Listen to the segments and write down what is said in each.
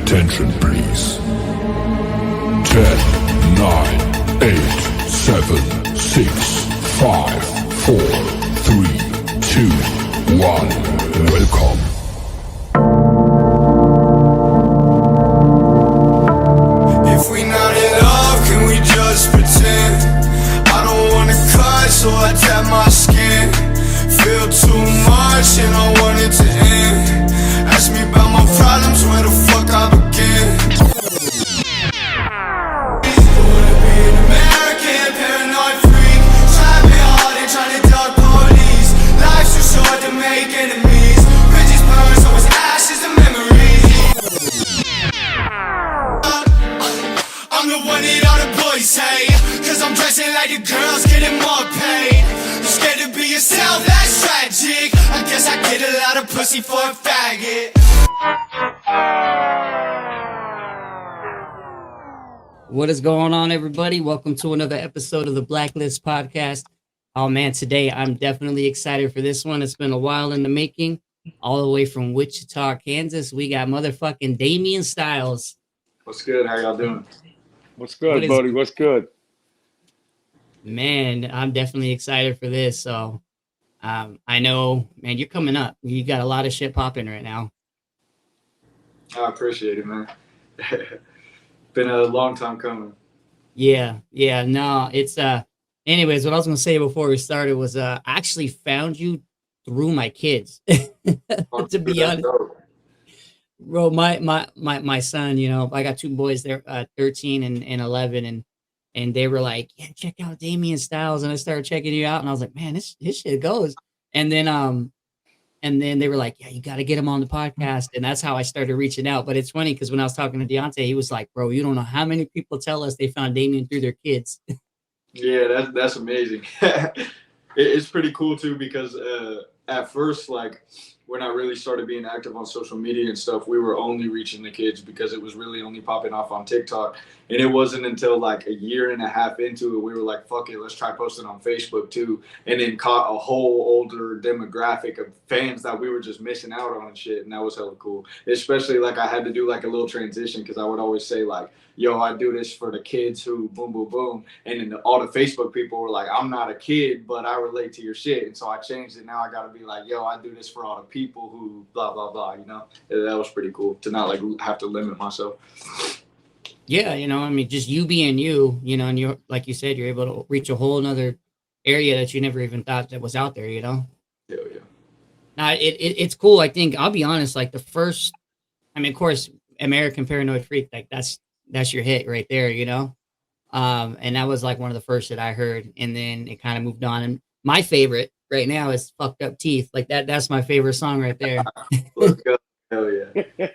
Attention, please. 10, 9, 8, 7, 6, 5, 4, 3, 2, 1. Welcome. If we not in love, can we just pretend? I don't wanna cut, so I tap my skin. Feel too much and I want it to end. Ask me about my problems, where the fuck I begin. Wanna be an American, paranoid freak. Trapping hard and trying to duck police. Life's too short to make enemies. Bridges burn, so it's ashes and memories. I'm the one that all the boys hate, cause I'm dressing like the girls getting more paid. You scared to be yourself, that's tragic. I guess I get a lot of pussy for a faggot. What is going on, everybody? Welcome to another episode of the Blaklist podcast. Oh man, today I'm definitely excited for this one. It's been a while in the making. All the way from Wichita, Kansas, we got motherfucking Damien Styles. What's good? How y'all doing? What's good, buddy? What's good? Man, I'm definitely excited for this. So I know, man, you're coming up. You got a lot of shit popping right now. I appreciate it, man. Been a long time coming. Yeah, no, it's anyways, what I was gonna say before we started was I actually found you through my kids. To be honest. Bro, my son, you know, I got two boys, they're 13 and 11, and they were like, yeah, check out Damien Styles, and I started checking you out, and I was like, man, this shit goes. And then they were like, yeah, you got to get him on the podcast, and that's how I started reaching out. But it's funny because when I was talking to Deontay, he was like, bro, you don't know how many people tell us they found Damien through their kids. Yeah, that's amazing. It's pretty cool too because at first, like when I really started being active on social media and stuff, we were only reaching the kids because it was really only popping off on TikTok. And it wasn't until like a year and a half into it, we were like, fuck it, let's try posting on Facebook too. And then caught a whole older demographic of fans that we were just missing out on and shit. And that was hella cool. Especially like I had to do like a little transition because I would always say like, yo, I do this for the kids who boom, boom, boom. And then all the Facebook people were like, I'm not a kid, but I relate to your shit. And so I changed it. Now I got to be like, yo, I do this for all the people who blah, blah, blah, you know? That was pretty cool to not like have to limit myself. Yeah, you know, I mean, just you being you, you know, and you're, like you said, you're able to reach a whole nother area that you never even thought that was out there, you know? Yeah. Now, it's cool. I think, I'll be honest, like the first, I mean, of course, American Paranoid Freak, like that's your hit right there, you know? And that was like one of the first that I heard, and then it kind of moved on. And my favorite right now is Fucked Up Teeth. Like that's my favorite song right there. Let's go. Hell yeah.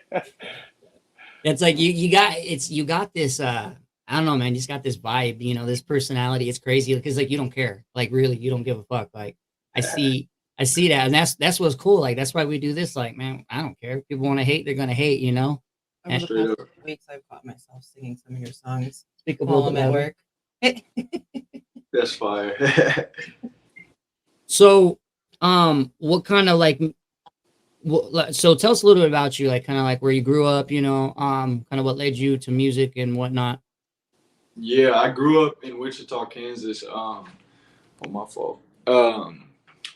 It's like you got this I don't know, man, you just got this vibe, you know, this personality. It's crazy because like you don't care. Like really, you don't give a fuck. Like I see that, and that's what's cool. Like that's why we do this. Like, man, I don't care. If people want to hate, they're gonna hate, you know. Over the past weeks, I've caught myself singing some of your songs while I'm at work. That's fire. So, what kind of like, so tell us a little bit about you, like kind of like where you grew up, you know, kind of what led you to music and whatnot. Yeah, I grew up in Wichita, Kansas. My fault.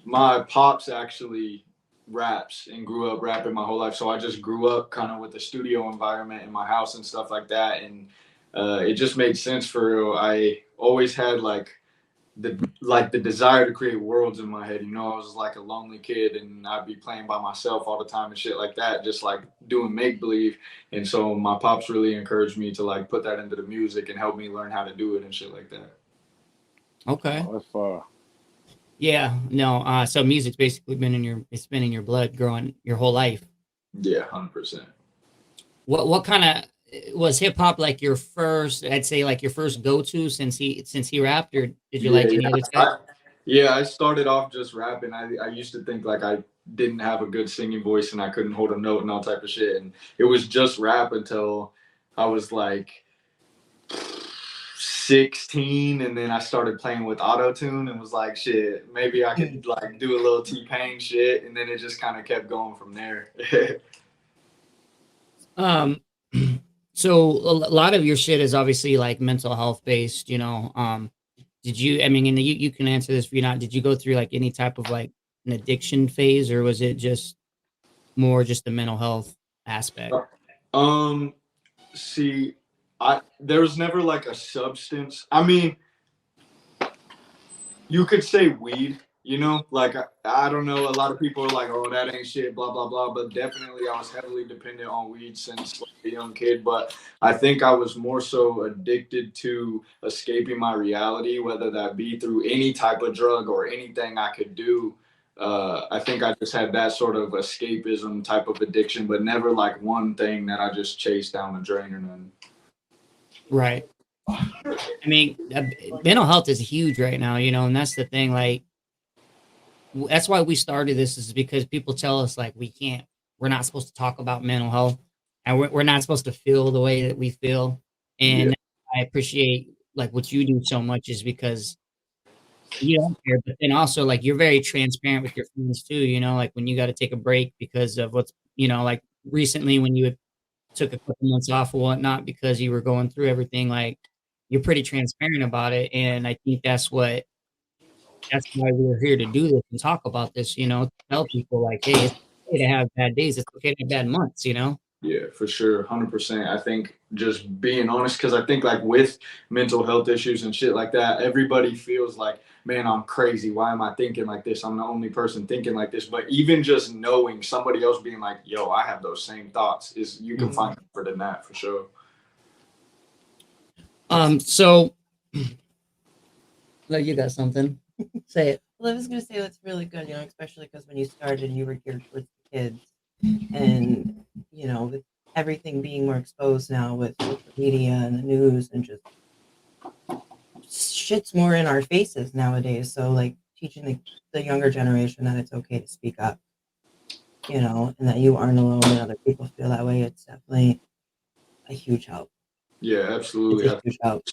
My pops actually raps and grew up rapping my whole life, so I just grew up kind of with the studio environment in my house and stuff like that, and it just made sense for I always had like the desire to create worlds in my head, you know. I was like a lonely kid and I'd be playing by myself all the time and shit like that, just like doing make-believe. And so my pops really encouraged me to like put that into the music and help me learn how to do it and shit like that. Okay. Oh, that's far. Yeah, no, so music's basically been in your blood growing your whole life. Yeah, 100%. What kind of was hip hop like your first, I'd say like your first go-to since he rapped, or did you like any other stuff? I started off just rapping. I used to think like I didn't have a good singing voice and I couldn't hold a note and all type of shit. And it was just rap until I was like 16, and then I started playing with auto-tune and was like, shit, maybe I could like do a little T-Pain shit, and then it just kind of kept going from there. So a lot of your shit is obviously like mental health based, did you, I mean, and you can answer this if you're not, did you go through like any type of like an addiction phase, or was it just more just the mental health aspect? Um, See, there was never like a substance. I mean, you could say weed, like I don't know. A lot of people are like, "Oh, that ain't shit," blah blah blah. But definitely, I was heavily dependent on weed since like a young kid. But I think I was more so addicted to escaping my reality, whether that be through any type of drug or anything I could do. I think I just had that sort of escapism type of addiction, but never like one thing that I just chased down the drain or nothing. Right. I mean, mental health is huge right now, and that's the thing. Like, that's why we started this, is because people tell us like we're not supposed to talk about mental health, and we're not supposed to feel the way that we feel. Yeah. And I appreciate like what you do so much, is because you don't care, but then also like you're very transparent with your feelings too. Like when you got to take a break because of what's, like recently when you took a couple months off or whatnot because you were going through everything, like you're pretty transparent about it. And I think that's why we're here to do this and talk about this, to tell people like, hey, it's okay to have bad days. It's okay to have bad months. Yeah, for sure, 100%. I think just being honest, because I think like with mental health issues and shit like that, everybody feels like, man, I'm crazy. Why am I thinking like this? I'm the only person thinking like this. But even just knowing somebody else being like, yo, I have those same thoughts, is you can find comfort in that for sure. So like you got something. Say it. Well, I was going to say that's really good, especially because when you started, you were geared towards the kids. And, with everything being more exposed now with social media and the news and just shit's more in our faces nowadays. So, like, teaching the younger generation that it's okay to speak up, and that you aren't alone and other people feel that way, it's definitely a huge help. Yeah, absolutely. It's a huge help.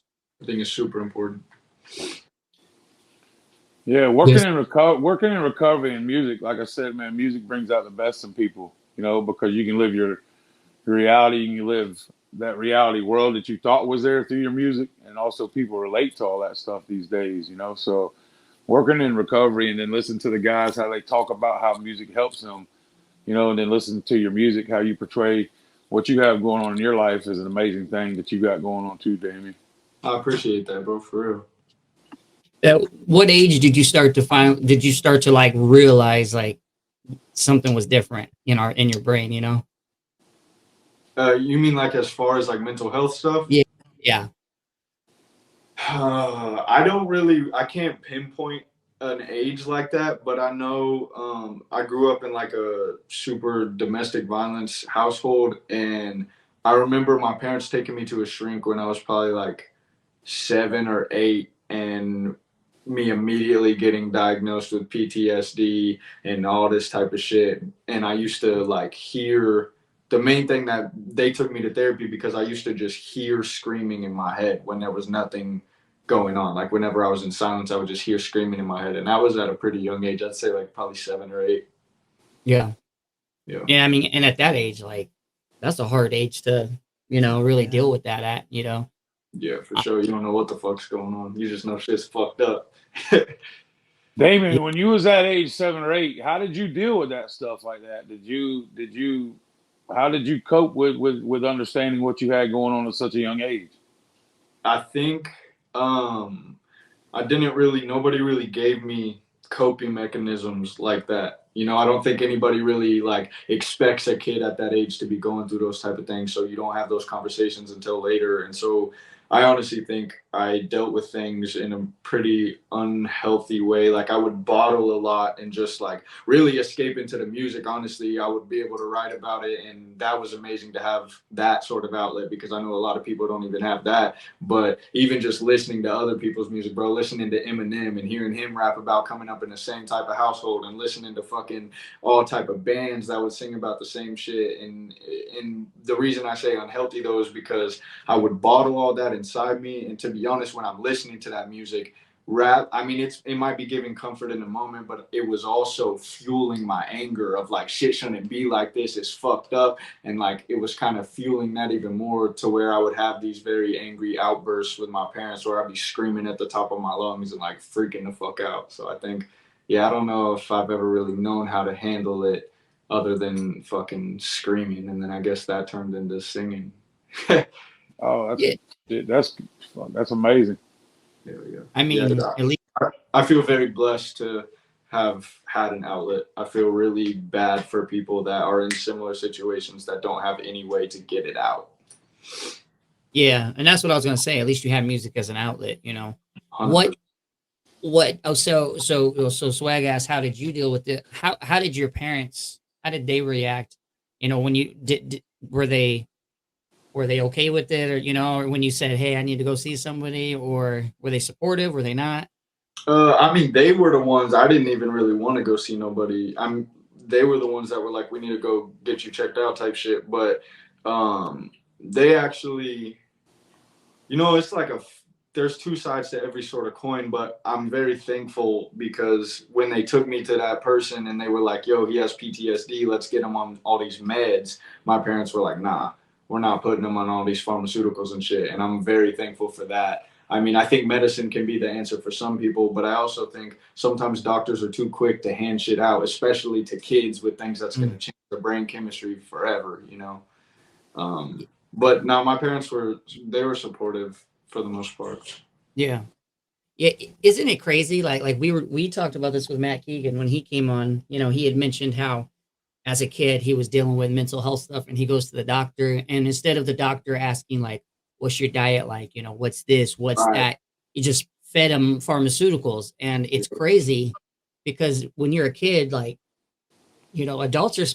I think it's super important. Yeah, working in recovery and music, like I said, man, music brings out the best in people, because you can live your reality, you can live that reality world that you thought was there through your music, and also people relate to all that stuff these days, So working in recovery and then listen to the guys how they talk about how music helps them, and then listen to your music, how you portray what you have going on in your life is an amazing thing that you got going on too, Damien. I appreciate that, bro, for real. At what age did you start to like realize like something was different in your brain, You mean like as far as like mental health stuff? Yeah. I can't pinpoint an age like that, but I know I grew up in like a super domestic violence household, and I remember my parents taking me to a shrink when I was probably like 7 or 8, and me immediately getting diagnosed with PTSD and all this type of shit. And I used to like hear, the main thing that they took me to therapy because I used to just hear screaming in my head when there was nothing going on. Like whenever I was in silence, I would just hear screaming in my head. And that was at a pretty young age. I'd say like probably 7 or 8. Yeah. Yeah. Yeah. I mean, and at that age, like that's a hard age to, really deal with that at. Yeah, for sure. You don't know what the fuck's going on. You just know shit's fucked up. Damien, when you was that age, 7 or 8, how did you deal with that stuff like that? How did you cope with understanding what you had going on at such a young age? I think nobody really gave me coping mechanisms like that. I don't think anybody really like expects a kid at that age to be going through those type of things. So you don't have those conversations until later. And so I honestly think I dealt with things in a pretty unhealthy way. Like I would bottle a lot and just like really escape into the music. Honestly, I would be able to write about it. And that was amazing to have that sort of outlet, because I know a lot of people don't even have that. But even just listening to other people's music, bro, listening to Eminem and hearing him rap about coming up in the same type of household, and listening to fucking all type of bands that would sing about the same shit. And the reason I say unhealthy though is because I would bottle all that inside me. And to be honest, when I'm listening to that music, rap, I mean, it might be giving comfort in the moment, but it was also fueling my anger of like, shit shouldn't be like this, it's fucked up. And like, it was kind of fueling that even more, to where I would have these very angry outbursts with my parents, where I'd be screaming at the top of my lungs and like freaking the fuck out. So I think, yeah, I don't know if I've ever really known how to handle it other than fucking screaming. And then I guess that turned into singing. Oh, Yeah. that's amazing. There we go. I Yeah, mean, at least, I feel very blessed to have had an outlet. I feel really bad for people that are in similar situations that don't have any way to get it out. yeah. And that's what I was going to say. At least you have music as an outlet, you know. 100%. Oh, so Swag asked, how did you deal with it? How did your parents, how did they react? You know, when you were they okay with it, or, you know, or when you said, hey, I need to go see somebody, or were they supportive? Were they not? I mean, they were the ones. I didn't even really want to go see nobody. They were the ones that were like, "We need to go get you checked out," type shit. But they actually, you know, it's like there's two sides to every sort of coin. But I'm very thankful, because when they took me to that person and they were like, "Yo, he has PTSD. Let's get him on all these meds," my parents were like, "Nah, we're not putting him on all these pharmaceuticals and shit." And I'm very thankful for that. I mean, I think medicine can be the answer for some people, but I also think sometimes doctors are too quick to hand shit out, especially to kids, with things that's going to change their brain chemistry forever, you know? But now my parents they were supportive for the most part. Yeah. Yeah. Isn't it crazy? Like we talked about this with Matt Keegan when he came on. You know, he had mentioned how as a kid he was dealing with mental health stuff, and he goes to the doctor, and instead of the doctor asking like, what's your diet like, you know, what's this, what's Right. that, he just fed him pharmaceuticals. And it's crazy, because when you're a kid, like, you know, adults are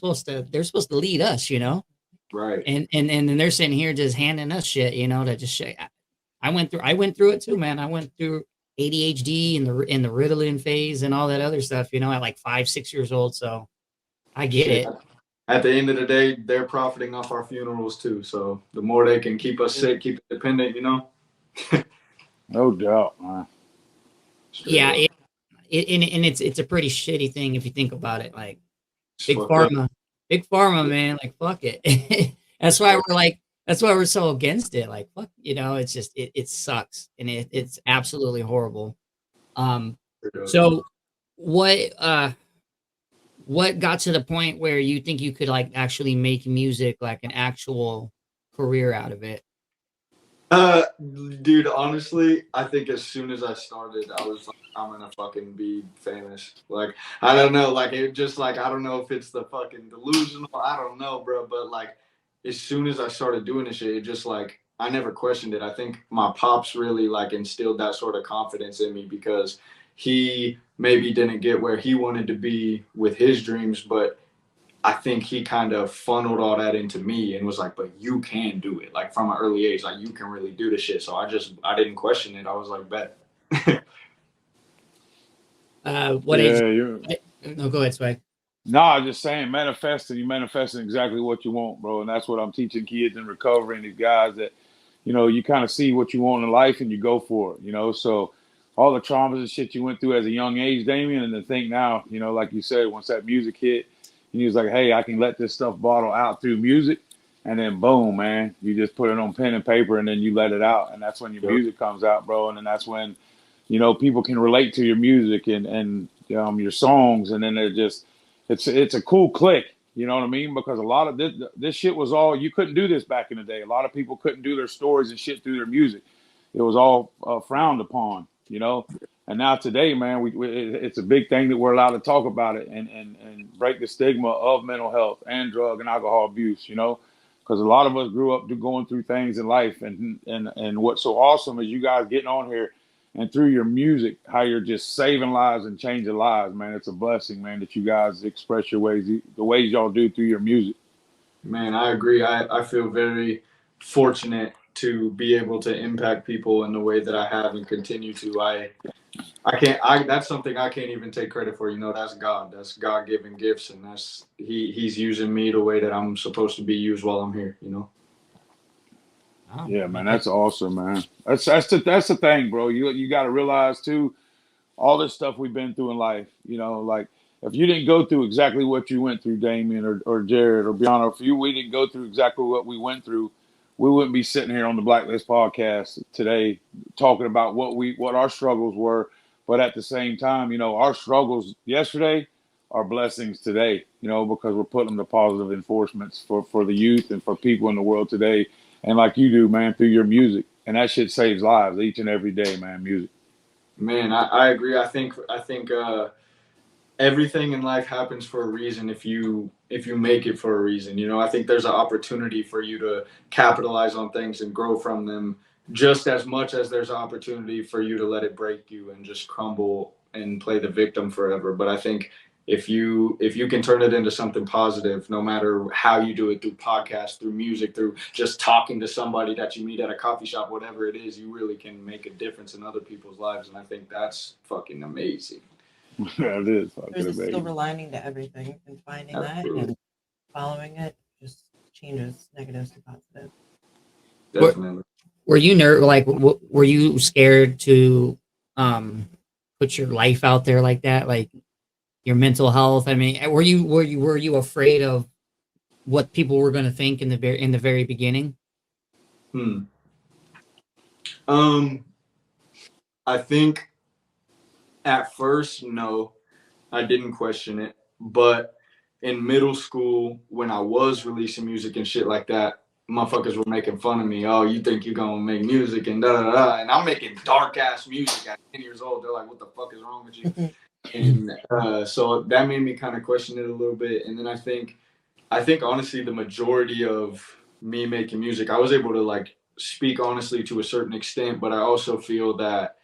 they're supposed to lead us, you know. Right. And then they're sitting here just handing us shit, you know, to just shit. I went through it too, man. I went through ADHD and the Ritalin phase and all that other stuff, you know, at like 5, 6 years old. So I get Shit. it. At the end of the day, they're profiting off our funerals too. So the more they can keep us sick, keep it dependent, you know? No doubt, man. Yeah. And it's a pretty shitty thing if you think about it. Like, big Fucked up. pharma, man. Like, fuck it. That's why we're so against it. Like, fuck, you know, it's just, it sucks. And it's absolutely horrible. So what got to the point where you think you could like actually make music like an actual career out of it? Dude, honestly, I think as soon as I started, I was like, I'm gonna fucking be famous. Like, I don't know, like it just like I don't know if it's the fucking delusional, I don't know, bro. But like, as soon as I started doing this shit, it just like I never questioned it. I think my pops really like instilled that sort of confidence in me, because he maybe didn't get where he wanted to be with his dreams, but I think he kind of funneled all that into me and was like, but you can do it. Like from an early age, like you can really do this shit. So I didn't question it. I was like, bet. What Yeah, age? No, go ahead, Swag. no, I'm just saying, manifesting. You manifesting exactly what you want, bro, and that's what I'm teaching kids in recovery and these guys that, you know, you kind of see what you want in life and you go for it. You know, so all the traumas and shit you went through as a young age, Damien, and to think now, you know, like you said, once that music hit, and he was like, hey, I can let this stuff bottle out through music, and then boom, man, you just put it on pen and paper, and then you let it out, and that's when your music comes out, bro, and then that's when, you know, people can relate to your music and your songs, and then they're just it's a cool click, you know what I mean? Because a lot of this shit was all, you couldn't do this back in the day. A lot of people couldn't do their stories and shit through their music. It was all frowned upon, you know. And now today, man, it's a big thing that we're allowed to talk about it and break the stigma of mental health and drug and alcohol abuse, you know, because a lot of us grew up going through things in life, and what's so awesome is you guys getting on here and through your music, how you're just saving lives and changing lives, man. It's a blessing, man, that you guys express your ways, the ways y'all do through your music. Man, I agree. I feel very fortunate to be able to impact people in the way that I have and continue to. That's something I can't even take credit for. You know, that's God. That's God given gifts, and he's using me the way that I'm supposed to be used while I'm here, you know. Wow. Yeah, man, that's awesome, man. That's the thing, bro. You got to realize too, all this stuff we've been through in life. You know, like if you didn't go through exactly what you went through, Damien or Jared or Bianca, we didn't go through exactly what we went through, we wouldn't be sitting here on the Blacklist podcast today talking about what our struggles were. But at the same time, you know, our struggles yesterday are blessings today. You know, because we're putting the positive enforcements for the youth and for people in the world today. And like you do, man, through your music, and that shit saves lives each and every day, man. Music. Man, I agree. I think everything in life happens for a reason if you make it for a reason. You know, I think there's an opportunity for you to capitalize on things and grow from them just as much as there's an opportunity for you to let it break you and just crumble and play the victim forever. But I think if you can turn it into something positive, no matter how you do it, through podcasts, through music, through just talking to somebody that you meet at a coffee shop, whatever it is, you really can make a difference in other people's lives. And I think that's fucking amazing. That is There's fucking a silver amazing. lining to everything, and finding Absolutely. that and following it just changes negatives to positive. Definitely. Were you were you scared to put your life out there like that, like your mental health? I mean, were you afraid of what people were going to think in the very beginning? I think at first, no, I didn't question it. But in middle school, when I was releasing music and shit like that, motherfuckers were making fun of me. Oh, you think you're gonna make music and da da da. And I'm making dark ass music at 10 years old. They're like, what the fuck is wrong with you? And so that made me kind of question it a little bit. And then I think honestly, the majority of me making music, I was able to like speak honestly to a certain extent, but I also feel that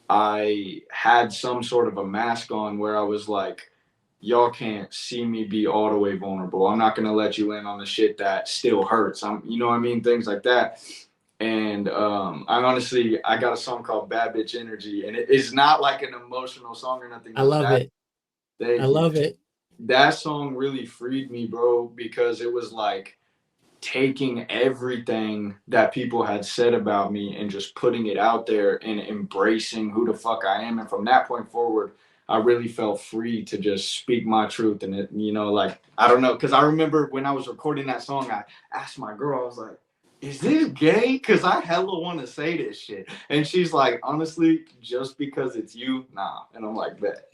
I had some sort of a mask on where I was like, y'all can't see me be all the way vulnerable. I'm not gonna let you in on the shit that still hurts. You know what I mean? Things like that. And I got a song called Bad Bitch Energy, and it is not like an emotional song or nothing. I love it. I love it. That song really freed me, bro, because it was like taking everything that people had said about me and just putting it out there and embracing who the fuck I am. And from that point forward, I really felt free to just speak my truth. And it, you know, like, I don't know, because I remember when I was recording that song, I asked my girl, I was like, is this gay? Because I hella want to say this shit. And she's like, honestly, just because it's you, nah. And I'm like, bet.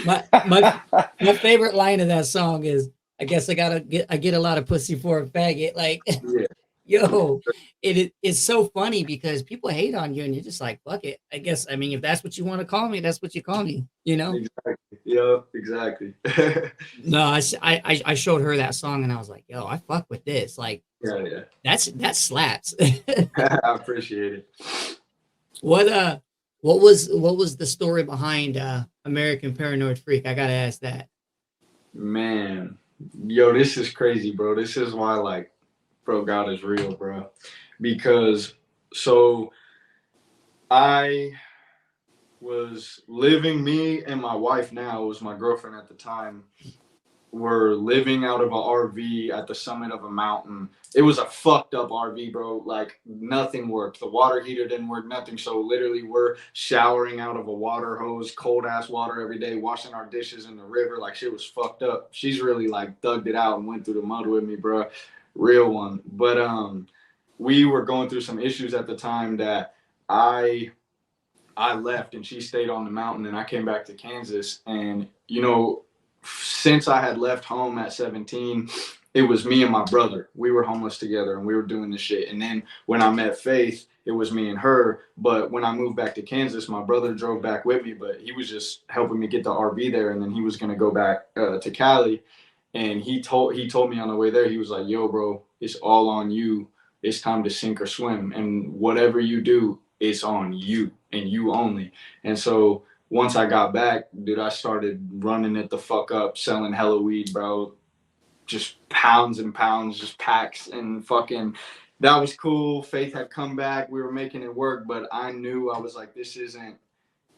My favorite line of that song is, I guess I get a lot of pussy for a faggot. Like, Yeah. yo, it's so funny because people hate on you and you're just like, fuck it. I guess, I mean, if that's what you want to call me, that's what you call me, you know? Exactly. Yeah, exactly. No, I showed her that song and I was like, yo, I fuck with this. Like, Yeah. that slaps. I appreciate it. What was the story behind American Paranoid Freak? I gotta ask that. Man, yo, this is crazy, bro. This is why, like, bro, God is real, bro. Because so I was living, me and my wife now, was my girlfriend at the time, were living out of an RV at the summit of a mountain. It was a fucked up RV, bro. Like, nothing worked. The water heater didn't work, nothing. So literally we're showering out of a water hose, cold ass water every day, washing our dishes in the river. Like, shit was fucked up. She's really like thugged it out and went through the mud with me, bro. Real one. But we were going through some issues at the time that I left and she stayed on the mountain, and I came back to Kansas. And, you know, since I had left home at 17, it was me and my brother. We were homeless together and we were doing this shit. And then when I met Faith, it was me and her. But when I moved back to Kansas, my brother drove back with me, but he was just helping me get the RV there. And then he was going to go back to Cali. And he told me on the way there, he was like, yo, bro, it's all on you. It's time to sink or swim. And whatever you do, it's on you and you only. And so once I got back, dude, I started running it the fuck up, selling hella weed, bro. Just pounds and pounds, just packs, and fucking, that was cool. Faith had come back. We were making it work, but I knew, I was like, this isn't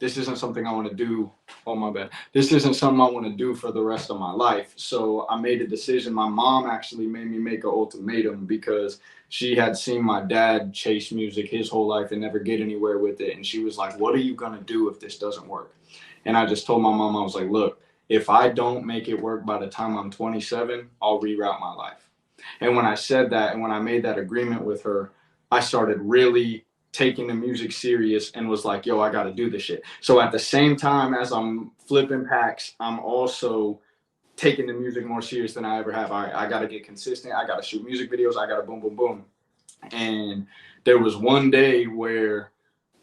this isn't something I want to do. Oh, my bad. This isn't something I want to do for the rest of my life. So I made a decision. My mom actually made me make an ultimatum because she had seen my dad chase music his whole life and never get anywhere with it. And she was like, what are you going to do if this doesn't work? And I just told my mom, I was like, look, if I don't make it work by the time I'm 27, I'll reroute my life. And when I said that and when I made that agreement with her, I started really taking the music serious and was like, yo, I got to do this shit. So at the same time as I'm flipping packs, I'm also taking the music more serious than I ever have. All right, I got to get consistent. I got to shoot music videos. I got to boom, boom, boom. And there was one day where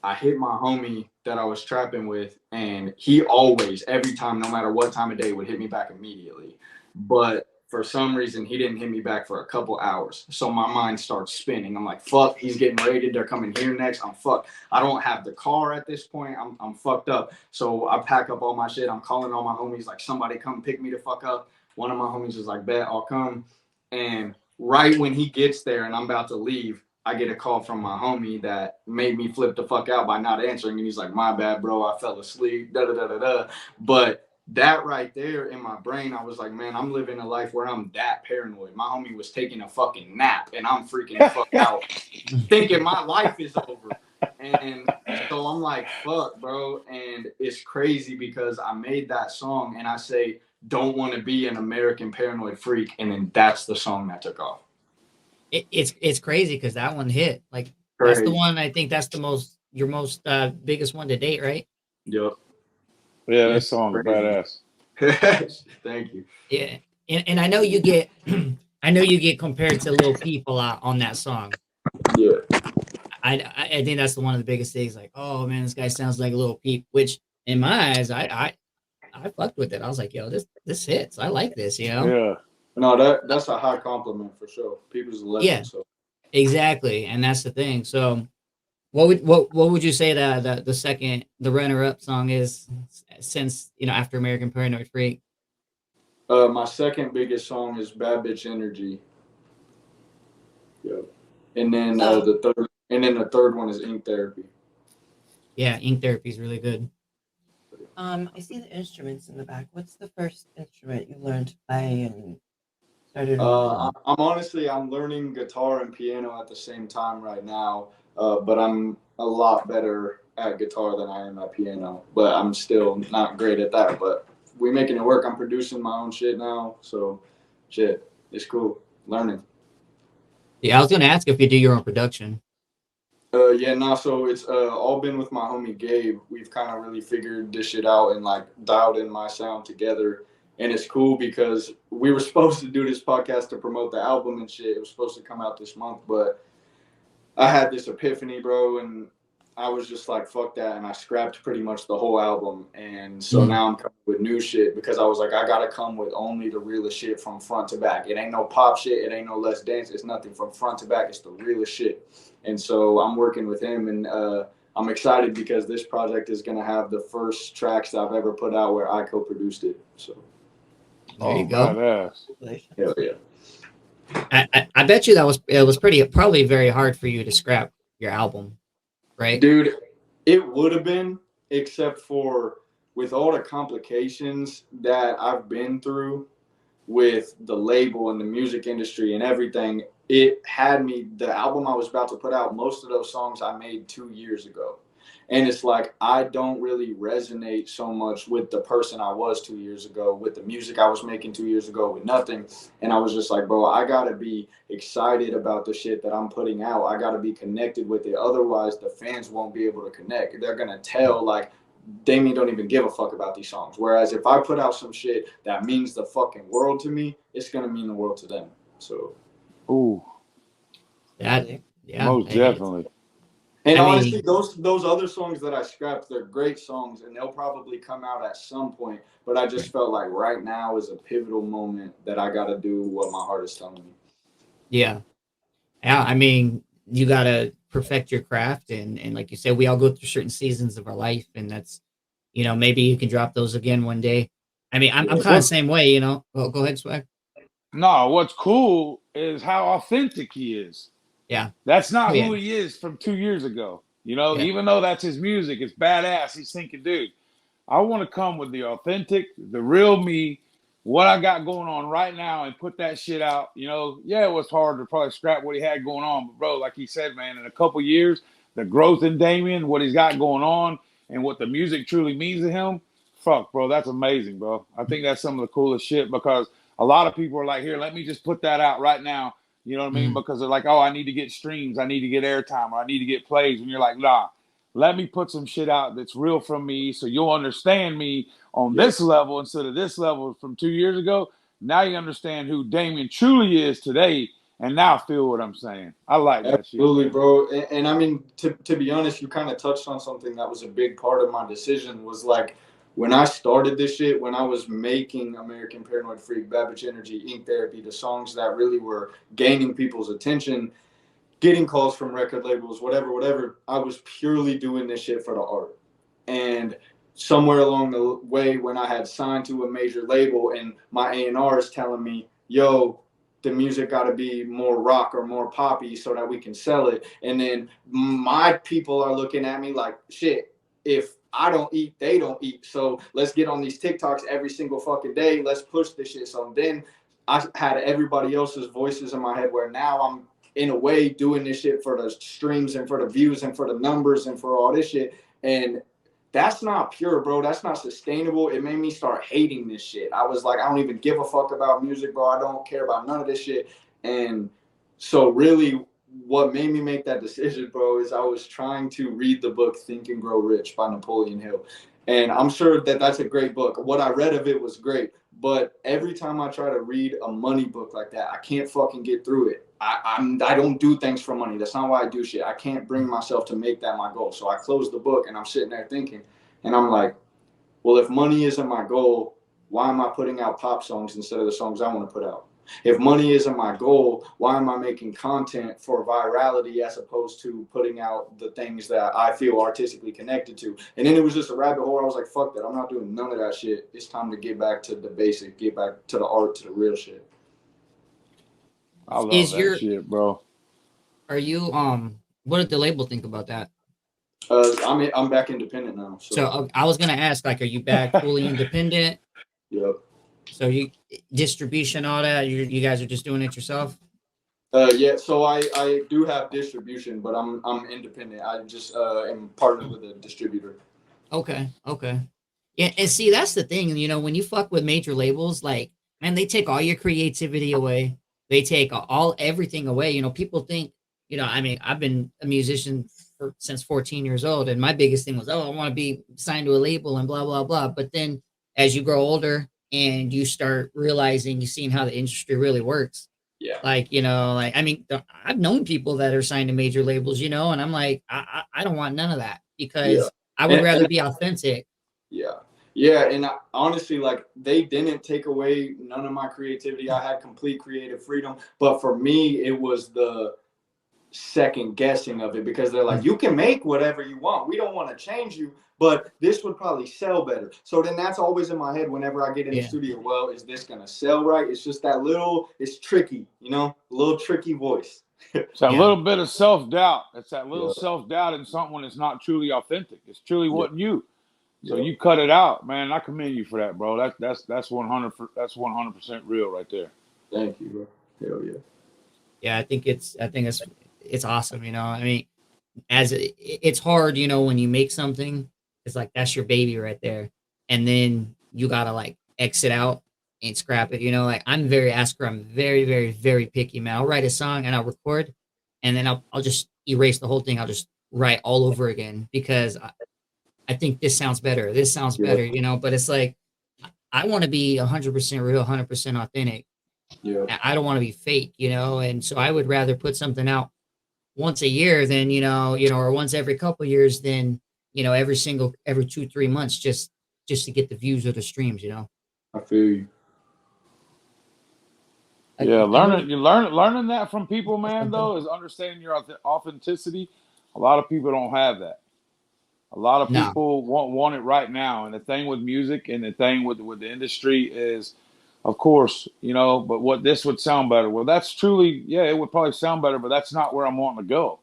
I hit my homie that I was trapping with, and he always, every time, no matter what time of day, would hit me back immediately. But for some reason, he didn't hit me back for a couple hours. So my mind starts spinning. I'm like, fuck, he's getting raided. They're coming here next. I'm fucked. I don't have the car at this point. I'm fucked up. So I pack up all my shit. I'm calling all my homies, like, somebody come pick me the fuck up. One of my homies is like, bet, I'll come. And right when he gets there and I'm about to leave, I get a call from my homie that made me flip the fuck out by not answering. And he's like, my bad, bro. I fell asleep. Da, da, da, da, da. But that right there in my brain, I was like, man, I'm living a life where I'm that paranoid. My homie was taking a fucking nap and I'm freaking the fuck out thinking my life is over. And so I'm like, fuck, bro. And it's crazy because I made that song and I say, don't want to be an American paranoid freak. And then that's the song that took off. It's crazy because that one hit. Like, Crazy. that's the one, I think that's your most biggest one to date, right? Yep. Yeah, that song is badass. Thank you. Yeah. And I know you get compared to Lil Peep a lot on that song. Yeah. I think that's one of the biggest things, like, oh man, this guy sounds like Lil Peep, which in my eyes, I fucked with it. I was like, yo, this hits. I like this, you know? Yeah. No, that's a high compliment for sure. People's a legend. Yeah. So. Exactly. And that's the thing. So what would you say that the runner-up song is since, after American Paranoid Freak? My second biggest song is Bad Bitch Energy. Yep. And then the third one is Ink Therapy. Yeah, Ink Therapy is really good. I see the instruments in the back. What's the first instrument you learned to play and started? I'm learning guitar and piano at the same time right now, but I'm a lot better at guitar than I am at piano. But I'm still not great at that. But we're making it work. I'm producing my own shit now, so shit, it's cool. Learning. Yeah, I was gonna ask if you do your own production. So it's all been with my homie Gabe. We've kind of really figured this shit out and like dialed in my sound together. And it's cool because we were supposed to do this podcast to promote the album and shit. It was supposed to come out this month, but I had this epiphany, bro, and I was just like, fuck that. And I scrapped pretty much the whole album. And so now I'm coming with new shit because I was like, I got to come with only the realest shit from front to back. It ain't no pop shit. It ain't no Let's Dance. It's nothing from front to back. It's the realest shit. And so I'm working with him, and I'm excited because this project is going to have the first tracks that I've ever put out where I co-produced it. So there you go. Badass. Hell yeah. I bet you it was probably very hard for you to scrap your album, right? Dude, it would have been, except for with all the complications that I've been through with the label and the music industry and everything. It had me, the album I was about to put out, most of those songs I made 2 years ago. And it's like, I don't really resonate so much with the person I was 2 years ago, with the music I was making 2 years ago, with nothing. And I was just like, bro, I got to be excited about the shit that I'm putting out. I got to be connected with it. Otherwise, the fans won't be able to connect. They're going to tell, like, Damien don't even give a fuck about these songs. Whereas if I put out some shit that means the fucking world to me, it's going to mean the world to them. So. Ooh. Yeah. Most definitely. And honestly, those other songs that I scrapped, they're great songs, and they'll probably come out at some point. But I just felt like right now is a pivotal moment that I got to do what my heart is telling me. Yeah. I mean, you got to perfect your craft. And like you said, we all go through certain seasons of our life. And that's, maybe you can drop those again one day. I mean, I'm kind of the same way, Oh, go ahead, Swag. No, what's cool is how authentic he is. Yeah. That's not who he is from 2 years ago. You know, Yeah. even though that's his music, it's badass. He's thinking, dude, I want to come with the authentic, the real me, what I got going on right now and put that shit out. You know, yeah, it was hard to probably scrap what he had going on. But, bro, like he said, man, in a couple years, the growth in Damien, what he's got going on, and what the music truly means to him, fuck, bro, that's amazing, bro. I think that's some of the coolest shit because a lot of people are like, here, let me just put that out right now. You know what I mean? Mm. Because they're like, oh, I need to get streams, I need to get airtime, or I need to get plays. And you're like, nah, let me put some shit out that's real from me so you'll understand me on this level instead of this level from 2 years ago. Now you understand who Damien truly is today, and now feel what I'm saying. I like that shit, Absolutely, man. bro. And I mean, to be honest, you kind of touched on something that was a big part of my decision was like when I started this shit, when I was making American Paranoid Freak, Babbage Energy, Ink Therapy, the songs that really were gaining people's attention, getting calls from record labels, whatever, I was purely doing this shit for the art. And somewhere along the way, when I had signed to a major label and my A&R is telling me, yo, the music got to be more rock or more poppy so that we can sell it. And then my people are looking at me like, shit, if I don't eat, they don't eat. So let's get on these TikToks every single fucking day. Let's push this shit. So then I had everybody else's voices in my head where now I'm in a way doing this shit for the streams and for the views and for the numbers and for all this shit. And that's not pure, bro. That's not sustainable. It made me start hating this shit. I was like, I don't even give a fuck about music, bro. I don't care about none of this shit. And so really what made me make that decision, bro, is I was trying to read the book Think and Grow Rich by Napoleon Hill. And I'm sure that that's a great book. What I read of it was great. But every time I try to read a money book like that, I can't fucking get through it. I don't do things for money. That's not why I do shit. I can't bring myself to make that my goal. So I close the book and I'm sitting there thinking, and I'm like, well, if money isn't my goal, why am I putting out pop songs instead of the songs I want to put out? If money isn't my goal, why am I making content for virality as opposed to putting out the things that I feel artistically connected to? And then it was just a rabbit hole. I was like, fuck that. I'm not doing none of that shit. It's time to get back to the basic, get back to the art, to the real shit. I love Is that your shit, bro. are you what did the label think about that? I'm back independent now. So I was gonna ask, like, are you back fully independent? Yep. So you distribution, all that, you guys are just doing it yourself? Yeah, so I do have distribution, but I'm independent. I just am partnered with a distributor. Okay. Yeah, and see, that's the thing, you know, when you fuck with major labels, like, man, they take all your creativity away. They take everything away. You know, people think, you know, I mean, I've been a musician since 14 years old, and my biggest thing was, oh, I want to be signed to a label and blah blah blah. But then, as you grow older and you start realizing, you seeing how the industry really works. Yeah. Like, you know, like, I mean, I've known people that are signed to major labels, you know, and I'm like, I don't want none of that because I would rather be authentic. Yeah, and honestly, like, they didn't take away none of my creativity. I had complete creative freedom, but for me, it was the second guessing of it because they're like, you can make whatever you want. We don't want to change you, but this would probably sell better. So then that's always in my head whenever I get in the studio. Well, is this gonna sell right? It's just that it's tricky, you know, a little tricky voice. It's that little bit of self-doubt. It's that little self-doubt in something that's not truly authentic. It's truly what you. So you cut it out, man. I commend you for that, bro. That's 100% real right there. Thank you, bro. Hell yeah. Yeah, I think it's awesome. You know, I mean, it's hard, you know, when you make something, it's like that's your baby right there, and then you gotta like exit out and scrap it. You know, like I'm very, very, very picky, man. I'll write a song and I'll record, and then I'll just erase the whole thing. I'll just write all over again because I think this sounds better. This sounds better, you know. But it's like I want to be 100% real, 100% authentic. Yeah. I don't want to be fake, you know. And so I would rather put something out once a year than or once every couple of years than every 2-3 months just to get the views or the streams, you know. I feel you. Yeah, learning that from people, man, though, is understanding your authenticity. A lot of people don't have that. A lot of people want it right now. And the thing with music and the thing with the industry is, of course, you know, but what this would sound better. Well, that's truly, it would probably sound better, but that's not where I'm wanting to go.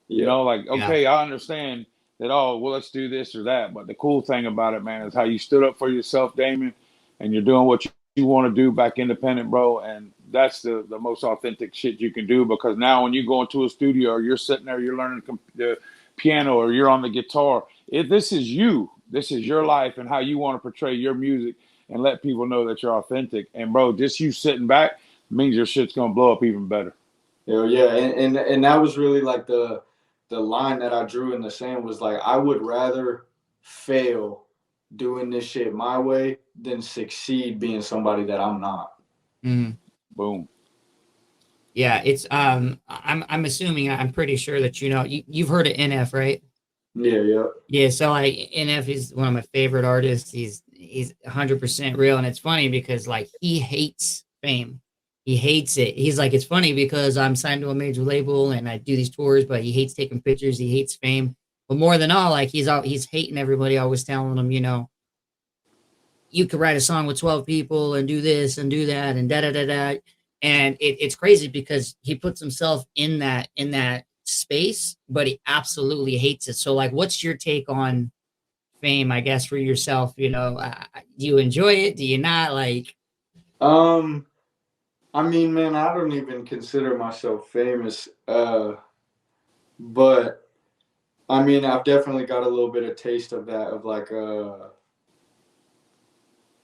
You know, like, Yeah. okay, I understand that, oh, well, let's do this or that. But the cool thing about it, man, is how you stood up for yourself, Damien, and you're doing what you want to do back independent, bro. And that's the most authentic shit you can do, because now when you go into a studio or you're sitting there, you're learning the piano or you're on the guitar, this is you. This is your life and how you want to portray your music and let people know that you're authentic. And, bro, just you sitting back means your shit's going to blow up even better. Yeah, and that was really like the line that I drew in the sand was like, I would rather fail doing this shit my way than succeed being somebody that I'm not. Mm. Boom. Yeah, it's I'm assuming, I'm pretty sure that you've heard of NF, right? Yeah. Yeah, so like NF is one of my favorite artists. He's 100% real, and it's funny because like he hates fame. He hates it. He's like, it's funny because I'm signed to a major label and I do these tours, but he hates taking pictures. He hates fame. But more than all, like he's hating everybody, always telling them, you could write a song with 12 people and do this and do that and da da da da. And it's crazy because he puts himself in that space, but he absolutely hates it. So like, what's your take on fame, I guess, for yourself? Do you enjoy it? Do you not? Like, I mean, man, I don't even consider myself famous, but I mean, I've definitely got a little bit of taste of that, of like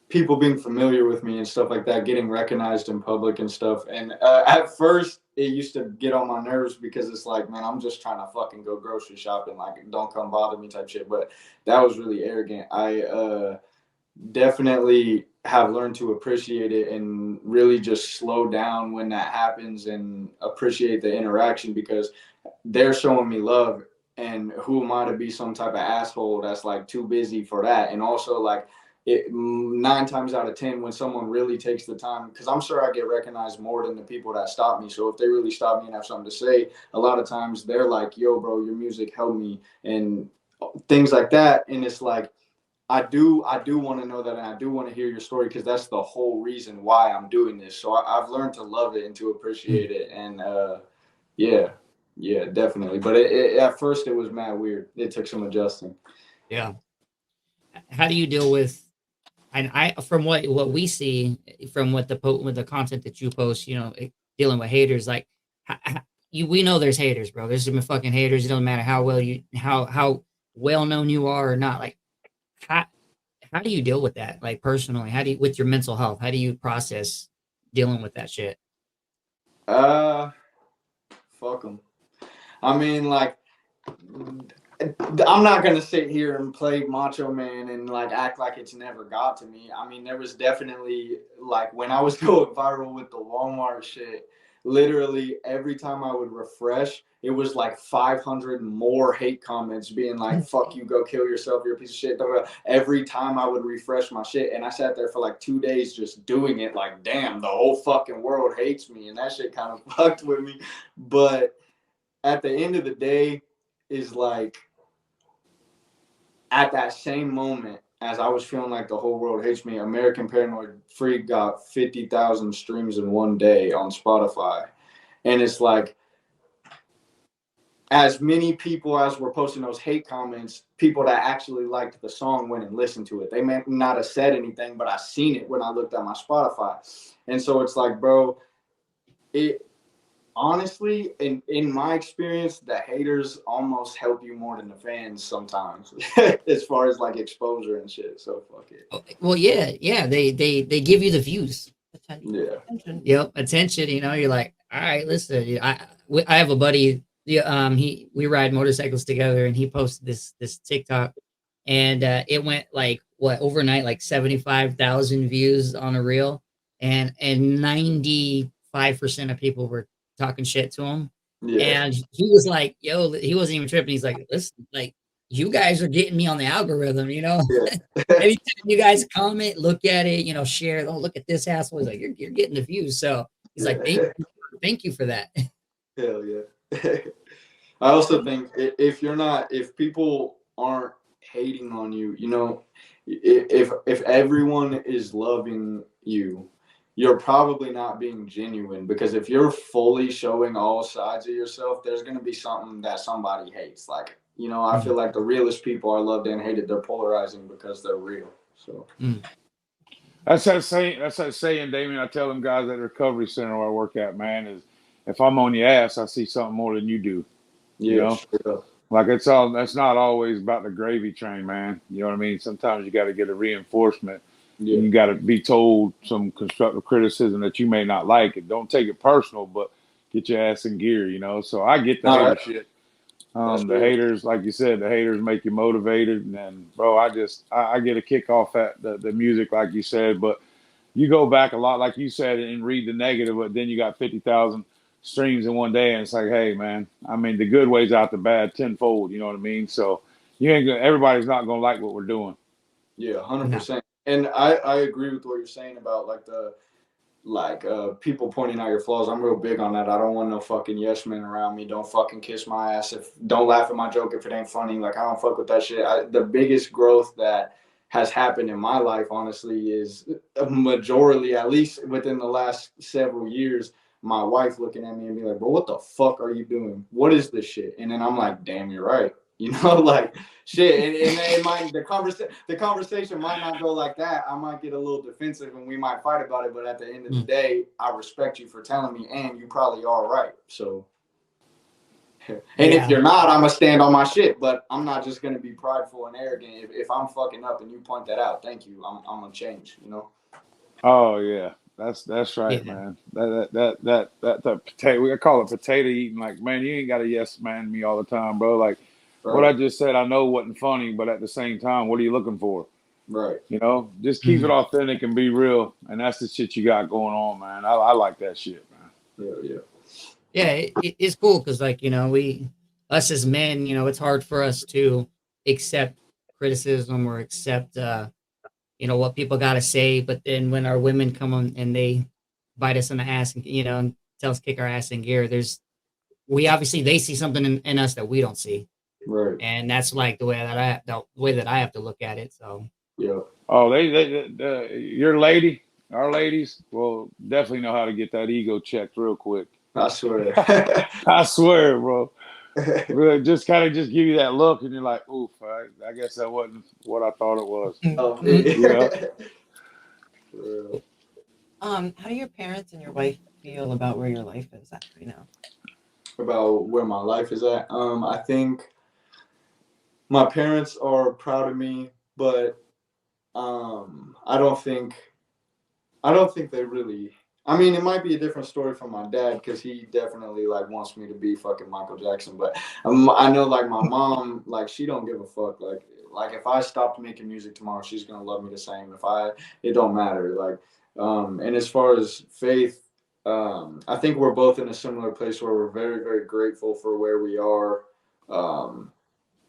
people being familiar with me and stuff like that, getting recognized in public and stuff. And at first, it used to get on my nerves because it's like, man, I'm just trying to fucking go grocery shopping, like, don't come bother me type shit. But that was really arrogant. I definitely have learned to appreciate it and really just slow down when that happens and appreciate the interaction, because they're showing me love, and who am I to be some type of asshole that's like too busy for that? And also, like, 9 times out of 10, when someone really takes the time, because I'm sure I get recognized more than the people that stop me. So if they really stop me and have something to say, a lot of times they're like, yo, bro, your music helped me and things like that. And it's like, I do want to know that, and I do want to hear your story, because that's the whole reason why I'm doing this. So I've learned to love it and to appreciate it. And yeah, definitely. But at first it was mad weird. It took some adjusting. yeah. How do you deal with, and from what we see, from what the content that you post, dealing with haters, like we know there's haters, bro. There's some fucking haters. It doesn't matter how well known you are or not. Like, how do you deal with that? Like, personally, with your mental health, how do you process dealing with that shit? Fuck them. I mean, like, I'm not gonna sit here and play macho man and like act like it's never got to me. I mean, there was definitely, like, when I was going viral with the Walmart shit, literally every time I would refresh, it was like 500 more hate comments being like, fuck you, go kill yourself, you're a piece of shit. Every time I would refresh my shit, and I sat there for like 2 days just doing it, like, damn, the whole fucking world hates me, and that shit kind of fucked with me. But at the end of the day, is like, at that same moment as I was feeling like the whole world hates me, American Paranoid Freak got 50,000 streams in one day on Spotify. And it's like, as many people as were posting those hate comments, people that actually liked the song went and listened to it. They may not have said anything, but I seen it when I looked at my Spotify. And so it's like, bro, honestly, in my experience, the haters almost help you more than the fans sometimes, as far as like exposure and shit. So fuck it. Well, yeah, they give you the views. Yeah. Attention. Yep, attention. You're like, all right, listen. I have a buddy. We ride motorcycles together, and he posted this TikTok, and it went like overnight, like 75,000 views on a reel, and 95% of people were talking shit to him. Yeah. And he was like, yo, he wasn't even tripping. He's like, listen, like, you guys are getting me on the algorithm, Yeah. Anytime you guys comment, look at it, share, oh, look at this asshole. He's like, you're getting the views. So he's like, thank you for that. Hell yeah. I also think if people aren't hating on you, if everyone is loving you, you're probably not being genuine, because if you're fully showing all sides of yourself, there's going to be something that somebody hates. Like, you know, I feel like the realest people are loved and hated. They're polarizing because they're real. So That's that saying. That's that saying, Damien. I tell them guys at the recovery center where I work at, man, is if I'm on your ass, I see something more than you do. You yeah, know, straight up. like it's all. That's not always about the gravy train, man. You know what I mean? Sometimes you got to get a reinforcement. Yeah. And you got to be told some constructive criticism that you may not like. And don't take it personal, but get your ass in gear. You know. So I get the No, hater shit. that's The real. haters, like you said, the haters make you motivated. And then, bro, I get a kick off at the music, like you said. But you go back a lot, like you said, and read the negative, but then you got 50,000 streams in one day, and it's like, hey, man, I mean, the good weighs out the bad tenfold. You know what I mean? So you ain't gonna, everybody's not gonna like what we're doing. Yeah, No. 100%. And I agree with what you're saying about like people pointing out your flaws. I'm real big on that. I don't want no fucking yes men around me. Don't fucking kiss my ass. Don't laugh at my joke if it ain't funny. Like, I don't fuck with that shit. The biggest growth that has happened in my life, honestly, is a majority, at least within the last several years, my wife looking at me and be like, bro, what the fuck are you doing? What is this shit? And then I'm like, damn, you're right. You know, like, shit. And it might, the conversation might not go like that. I might get a little defensive and we might fight about it. But at the end of the day, I respect you for telling me, and you probably are right. So, and if you're not, I'm gonna stand on my shit. But I'm not just gonna be prideful and arrogant. If I'm fucking up and you point that out, thank you. I'm gonna change. You know. Oh yeah, that's right, Yeah. man. That potato, we call it potato eating. Like, man, you ain't got to yes man me all the time, bro. Like, what I Right. just said, I know wasn't funny, but at the same time, what are you looking for? Right. You know, just keep it authentic and be real, and that's the shit you got going on, man. I like that shit, man. Yeah. Yeah, it's cool because, like, you know, us as men, you know, it's hard for us to accept criticism or accept, you know, what people got to say. But then when our women come on and they bite us in the ass and, you know, and tell us kick our ass in gear, we obviously, they see something in us that we don't see. Right. And that's like the way that I have to look at it. So, Yeah. Oh, your lady, our ladies, will definitely know how to get that ego checked real quick. I swear. I swear, bro. Really, just kind of just give you that look, and you're like, "Oof, I guess that wasn't what I thought it was." Oh, Yeah. How do your parents and your wife feel about where your life is at right now? About where my life is at. I think my parents are proud of me, but I don't think they really. I mean, it might be a different story from my dad, because he definitely like wants me to be fucking Michael Jackson. But I know, like, my mom, like, she don't give a fuck. Like if I stopped making music tomorrow, she's gonna love me the same. It don't matter. Like, and as far as faith, I think we're both in a similar place where we're very, very grateful for where we are.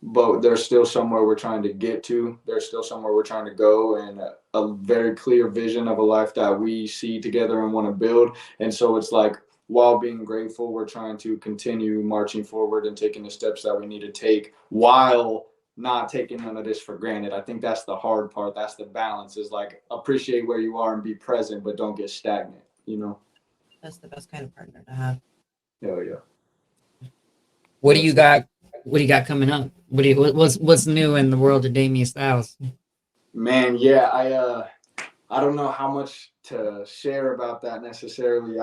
But there's still somewhere we're trying to get to. There's still somewhere we're trying to go, and a very clear vision of a life that we see together and want to build. And so it's like, while being grateful, we're trying to continue marching forward and taking the steps that we need to take, while not taking none of this for granted. I think that's the hard part. That's the balance, is like, appreciate where you are and be present, but don't get stagnant, you know? That's the best kind of partner to have. Hell yeah. what do you got? What do you got coming up? What's new in the world of Damien Styles? Man, yeah, I don't know how much to share about that necessarily.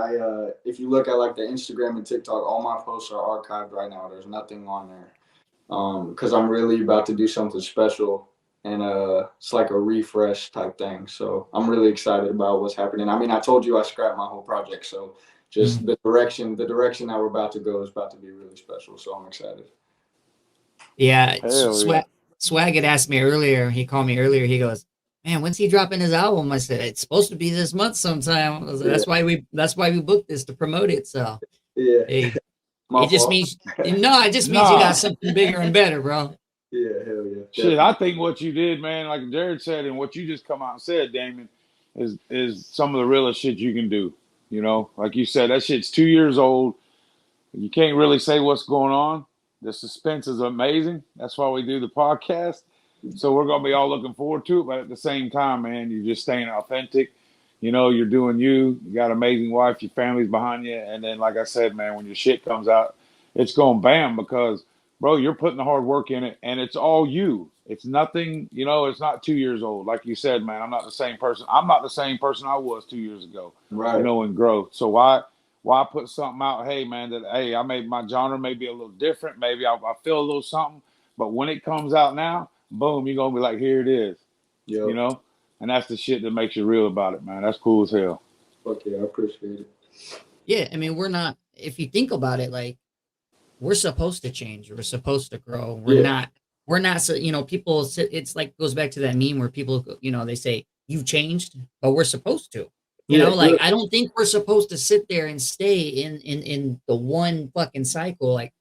If you look at like the Instagram and TikTok, all my posts are archived right now. There's nothing on there. Because I'm really about to do something special, and it's like a refresh type thing. So I'm really excited about what's happening. I mean, I told you I scrapped my whole project, so just the direction that we're about to go is about to be really special. So I'm excited. Yeah, Hell yeah. Swag had asked me earlier. He called me earlier. He goes, "Man, when's he dropping his album?" I said, "It's supposed to be this month sometime." I was like, That's why we booked this, to promote it. So, Yeah. hey, My it just fault. means it just means you got something bigger and better, bro. Yeah, hell yeah. Shit, I think what you did, man, like Jared said, and what you just come out and said, Damon, is some of the realest shit you can do. You know, like you said, that shit's 2 years old. You can't really say what's going on. The suspense is amazing. That's why we do the podcast. So we're gonna be all looking forward to it. But at the same time, man, you're just staying authentic. You know, you're doing you. You got an amazing wife. Your family's behind you. And then, like I said, man, when your shit comes out, it's going bam because, bro, you're putting the hard work in it, and it's all you. It's nothing, you know, it's not 2 years old. Like you said, man, I'm not the same person. I'm not the same person I was 2 years ago, Right. you know, in growth. So why put something out, hey, man, that, hey, I made my genre maybe a little different. Maybe I feel a little something. But when it comes out now, boom, you're going to be like, here it is, Yep. you know? And that's the shit that makes you real about it, man. That's cool as hell. Fuck yeah, I appreciate it. Yeah, I mean, we're not. If you think about it, like we're supposed to change. We're supposed to grow. We're not. We're not. So you know, people. It's like goes back to that meme where people, you know, they say you've changed, but we're supposed to. You know, like I don't think we're supposed to sit there and stay in the one fucking cycle. Like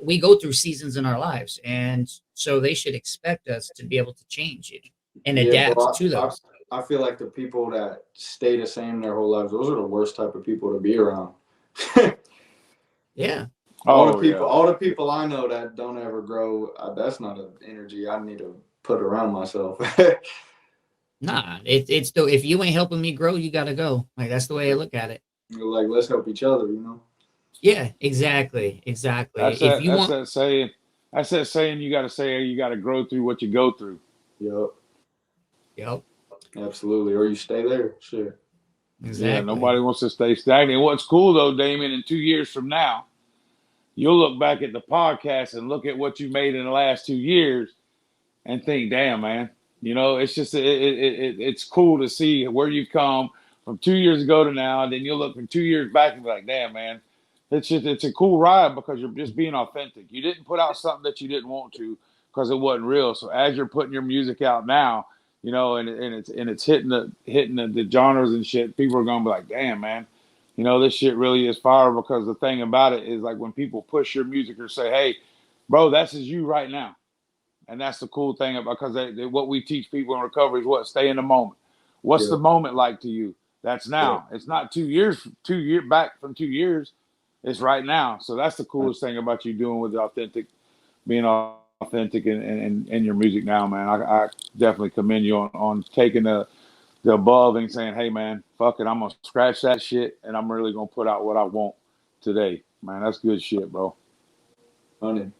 we go through seasons in our lives, and so they should expect us to be able to change it and adapt to those. I feel like the people that stay the same their whole lives, those are the worst type of people to be around. Yeah. All the people I know that don't ever grow, that's not an energy I need to put around myself. Nah, it's though if you ain't helping me grow, you gotta go. Like that's the way I look at it. Like let's help each other, you know. Yeah, exactly. That's that saying you gotta grow through what you go through. Yep. Absolutely. Or you stay there. Sure. Exactly. Yeah, nobody wants to stay stagnant. What's cool though, Damien, in 2 years from now, you'll look back at the podcast and look at what you made in the last 2 years and think, damn, man, you know, it's just, it's cool to see where you've come from 2 years ago to now. And then you'll look from 2 years back and be like, damn, man, it's a cool ride because you're just being authentic. You didn't put out something that you didn't want to because it wasn't real. So as you're putting your music out now, you know, and it's hitting the genres and shit, people are going to be like, damn, man, you know, this shit really is fire because the thing about it is like when people push your music or say, hey, bro, that's is you right now. And that's the cool thing about because what we teach people in recovery is what? Stay in the moment. What's the moment like to you? That's now. It's not 2 years back from 2 years. It's right now. So that's the coolest thing about you doing with being authentic in your music now, man. I definitely commend you on taking the above and saying, hey, man, fuck it. I'm going to scratch that shit and I'm really going to put out what I want today. Man, that's good shit, bro. Funny.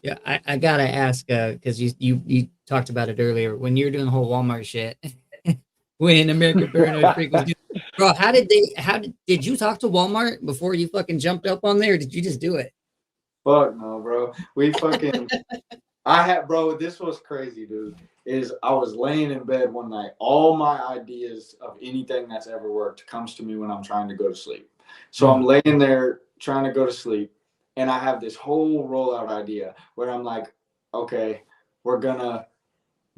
Yeah, I gotta ask, because you talked about it earlier when you were doing the whole Walmart shit. When American Paranoid Freak was doing, bro, did you talk to Walmart before you fucking jumped up on there? Or did you just do it? Fuck no, bro. We fucking this was crazy, dude. I was laying in bed one night. All my ideas of anything that's ever worked comes to me when I'm trying to go to sleep. So I'm laying there trying to go to sleep. And I have this whole rollout idea where I'm like, okay, we're gonna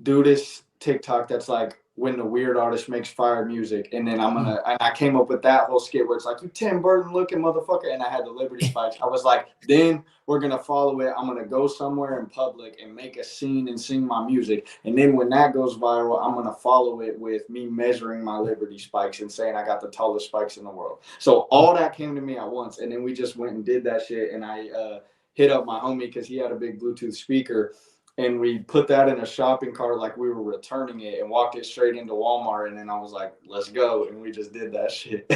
do this TikTok that's like when the weird artist makes fire music. And then and I came up with that whole skit where it's like, you Tim Burton looking motherfucker. And I had the Liberty Spikes. I was like, then we're going to follow it. I'm going to go somewhere in public and make a scene and sing my music. And then when that goes viral, I'm going to follow it with me measuring my Liberty Spikes and saying I got the tallest spikes in the world. So all that came to me at once. And then we just went and did that shit. And I hit up my homie because he had a big Bluetooth speaker. And we put that in a shopping cart like we were returning it and walked it straight into Walmart. And then I was like, let's go. And we just did that shit.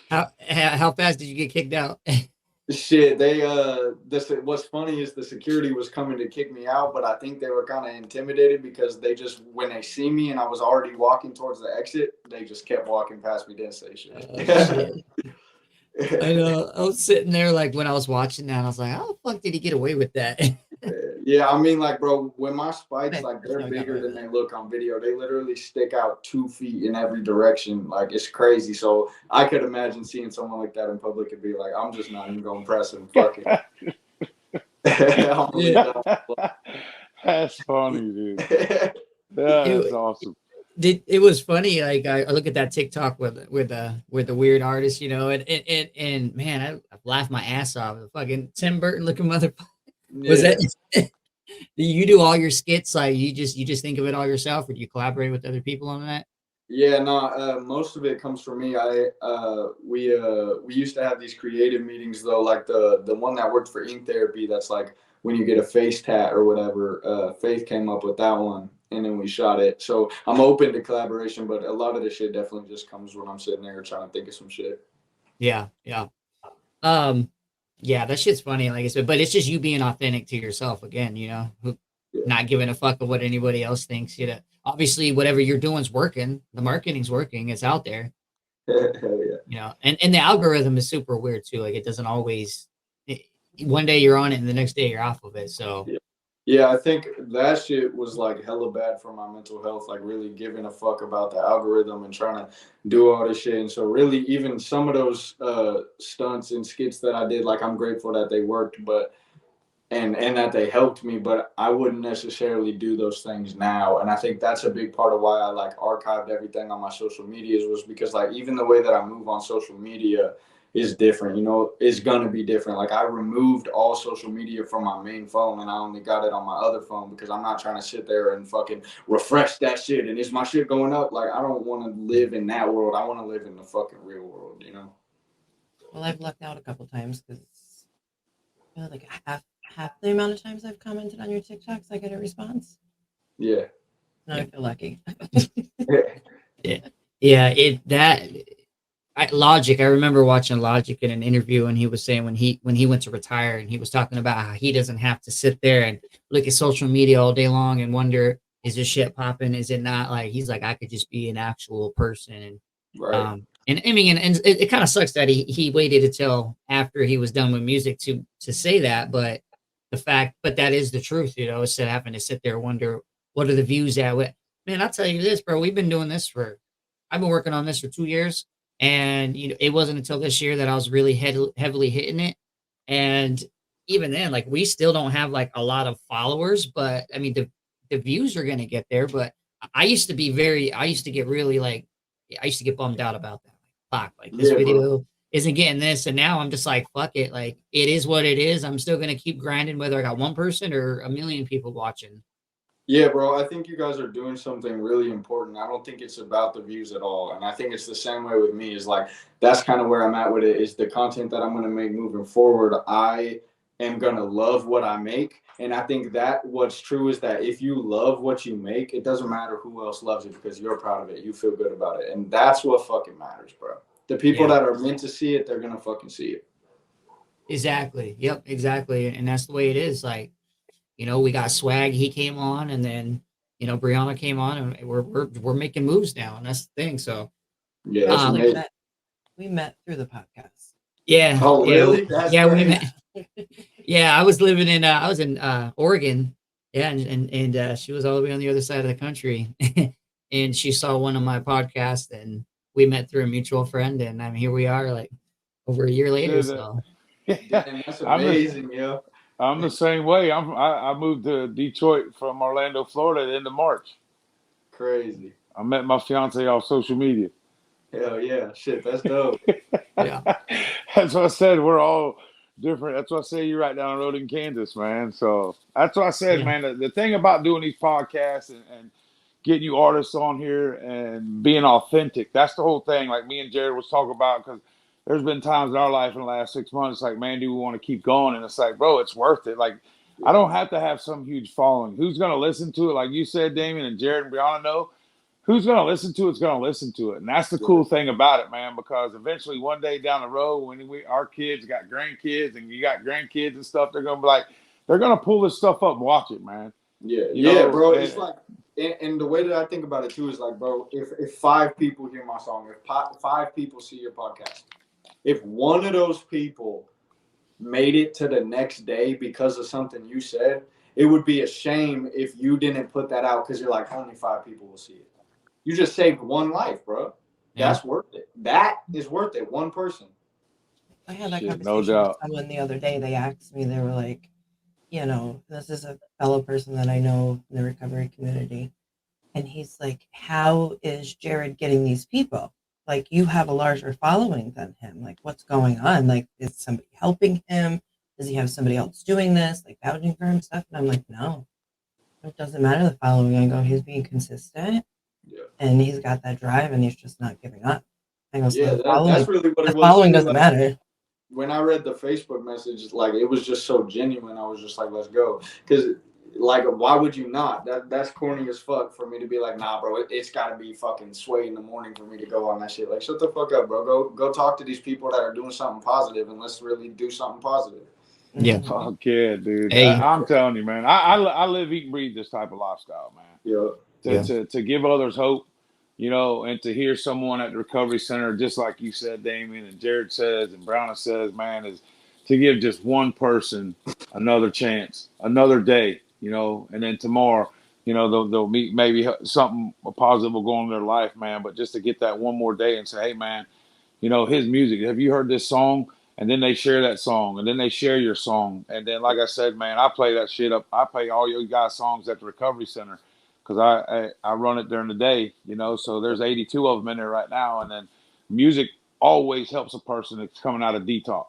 How fast did you get kicked out? Shit, what's funny is the security was coming to kick me out, but I think they were kind of intimidated because when they see me and I was already walking towards the exit, they just kept walking past me, didn't say shit. Shit. I know. I was sitting there like when I was watching that, I was like, how the fuck did he get away with that? Yeah, I mean, like, bro, when my spikes, like, they're bigger than they look on video. They literally stick out 2 feet in every direction. Like, it's crazy. So I could imagine seeing someone like that in public and be like, I'm just not even going to press him. Fuck it. That's funny, dude. That's awesome. It was funny. Like I look at that TikTok with the weird artist, you know, and man, I laughed my ass off. The fucking Tim Burton looking motherfucker. Was that? Do you do all your skits like you just think of it all yourself, or do you collaborate with other people on that? Yeah, no, most of it comes from me. We used to have these creative meetings though, like the one that worked for ink therapy. That's like when you get a face tat or whatever. Faith came up with that one, and then we shot it. So I'm open to collaboration, but a lot of the shit definitely just comes when I'm sitting there trying to think of some shit. Yeah, yeah. Yeah, that shit's funny, like I said, but it's just you being authentic to yourself again, not giving a fuck of what anybody else thinks. Obviously whatever you're doing is working, the marketing's working, it's out there. Hell yeah. And the algorithm is super weird too. Like it doesn't always one day you're on it and the next day you're off of it. So yeah, I think that shit was like hella bad for my mental health, like really giving a fuck about the algorithm and trying to do all this shit. And so really even some of those stunts and skits that I did, like I'm grateful that they worked, but and that they helped me, but I wouldn't necessarily do those things now. And I think that's a big part of why I like archived everything on my social medias, was because like even the way that I move on social media is different, is gonna be different. Like I removed all social media from my main phone and I only got it on my other phone because I'm not trying to sit there and fucking refresh that shit. And is my shit going up? Like I don't want to live in that world. I want to live in the fucking real world, Well, I've lucked out a couple times because like half the amount of times I've commented on your TikToks, I get a response. Yeah. No, I feel lucky. Logic. I remember watching Logic in an interview, and he was saying when he went to retire, and he was talking about how he doesn't have to sit there and look at social media all day long and wonder, is this shit popping? Is it not? Like he's like, I could just be an actual person. And right. And I mean, and it kind of sucks that he waited until after he was done with music to say that, but that is the truth, instead of having to sit there and wonder what are the views at. Man, I'll tell you this, bro. I've been working on this for 2 years, and it wasn't until this year that I was really heavily hitting it. And even then, like we still don't have like a lot of followers, but I mean the views are gonna get there. But I used to get really like, I used to get bummed out about that. Fuck, like this video isn't getting this, and now I'm just like, fuck it, like it is what it is. I'm still gonna keep grinding whether I got one person or a million people watching. Yeah, bro, I think you guys are doing something really important. I don't think it's about the views at all. And I think it's the same way with me, is like that's kind of where I'm at with it, is the content that I'm going to make moving forward. I am going to love what I make. And I think that what's true is that if you love what you make, it doesn't matter who else loves it because you're proud of it. You feel good about it. And that's what fucking matters, bro. The people that are meant to see it, they're going to fucking see it. Exactly. Yep, exactly. And that's the way it is. Like, we got Swag, he came on, and then, Brianna came on, and we're making moves now, and that's the thing. So yeah, that's amazing. We met through the podcast. Yeah. Oh, really? Yeah, we met. Yeah, I was living in Oregon. Yeah, and she was all the way on the other side of the country. And she saw one of my podcasts, and we met through a mutual friend, and I mean, here we are like over a year later. So damn, that's amazing, yeah. I'm the same way. I moved to Detroit from Orlando, Florida at the end of March. Crazy. I met my fiance off social media. Hell yeah. Shit, that's dope. Yeah. That's what I said. We're all different. That's what I say. You're right down the road in Kansas, man. So that's what I said, man. The thing about doing these podcasts and getting you artists on here and being authentic, that's the whole thing. Like me and Jared was talking about, because there's been times in our life in the last 6 months, like, man, do we want to keep going? And it's like, bro, it's worth it. Like, I don't have to have some huge following. Who's going to listen to it? Like you said, Damien, and Jared and Brianna know. Who's going to listen to it's going to listen to it. And that's the cool thing about it, man, because eventually one day down the road, when our kids got grandkids and you got grandkids and stuff, they're going to be like, they're going to pull this stuff up and watch it, man. Yeah, bro. It's like, and the way that I think about it too is like, bro, if 5 people hear my song, if 5 people see your podcast, if one of those people made it to the next day because of something you said, it would be a shame if you didn't put that out because you're like, only 5 people will see it. You just saved one life, bro. That's worth it. That is worth it. One person. I had that conversation with someone the other day. They asked me, they were like, this is a fellow person that I know in the recovery community. And he's like, how is Jared getting these people? Like, you have a larger following than him. Like, what's going on? Like, is somebody helping him? Does he have somebody else doing this, like vouching for him stuff? And I'm like, no, it doesn't matter the following. I go, he's being consistent. Yeah. And he's got that drive, and he's just not giving up. I go, so that's really what it was. The following doesn't matter. When I read the Facebook message, like, it was just so genuine. I was just like, let's go. Because like, why would you not? That's corny as fuck for me to be like, nah, bro, it's got to be fucking sway in the morning for me to go on that shit. Like, shut the fuck up, bro. Go talk to these people that are doing something positive, and let's really do something positive. Yeah. Fuck yeah, dude. Hey. I'm telling you, man. I live, eat, and breathe this type of lifestyle, man. Yeah. To give others hope, you know, and to hear someone at the recovery center, just like you said, Damien, and Jared says, and Browna says, man, is to give just one person another chance, another day, you know, and then tomorrow, you know, they'll meet maybe something positive will go on in their life, man. But just to get that one more day and say, hey, man, you know, his music. Have you heard this song? And then they share that song, and then they share your song. And then, like I said, man, I play that shit up. I play all you guys' songs at the recovery center because I run it during the day, you know. So there's 82 of them in there right now. And then music always helps a person that's coming out of detox.